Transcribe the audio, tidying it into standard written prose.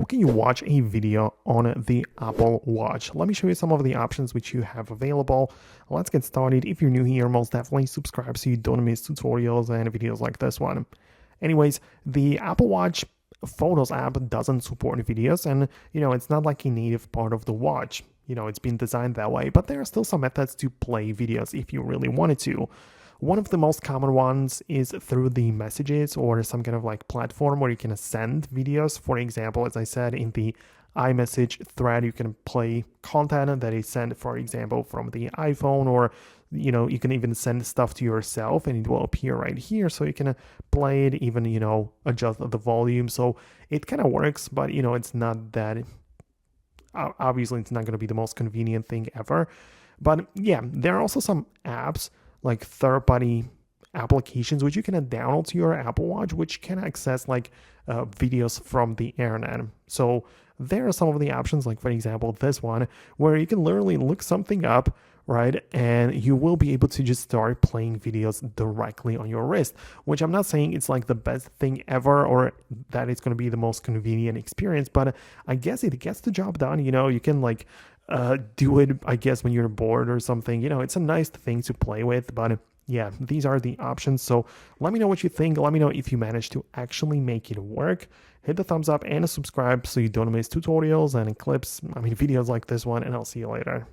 can you watch a video on the Apple Watch? Let me show you some of the options which you have available. Let's get started. If you're new here, most definitely subscribe so you don't miss tutorials and videos like this one. Anyways, the Apple Watch Photos app doesn't support videos, and it's not like a native part of the watch. It's been designed that way, but there are still some methods to play videos if you really wanted to. One of the most common ones is through the messages or some kind of like platform where you can send videos. For example, as I said, in the iMessage thread, you can play content that is sent, for example, from the iPhone, or you can even send stuff to yourself and it will appear right here, so you can play it, even adjust the volume. So it kind of works, but it's not that, obviously it's not going to be the most convenient thing ever. But yeah, there are also some apps like third-party applications which you can download to your Apple Watch, which can access like videos from the internet. So there are some of the options, like for example this one, where you can literally look something up, right, and you will be able to just start playing videos directly on your wrist, which I'm not saying it's like the best thing ever or that it's going to be the most convenient experience, but I guess it gets the job done. You can like do it, I guess, when you're bored or something. It's a nice thing to play with. But yeah, these are the options. So let me know what you think. Let me know if you managed to actually make it work. Hit the thumbs up and subscribe so you don't miss tutorials and clips, videos like this one, and I'll see you later.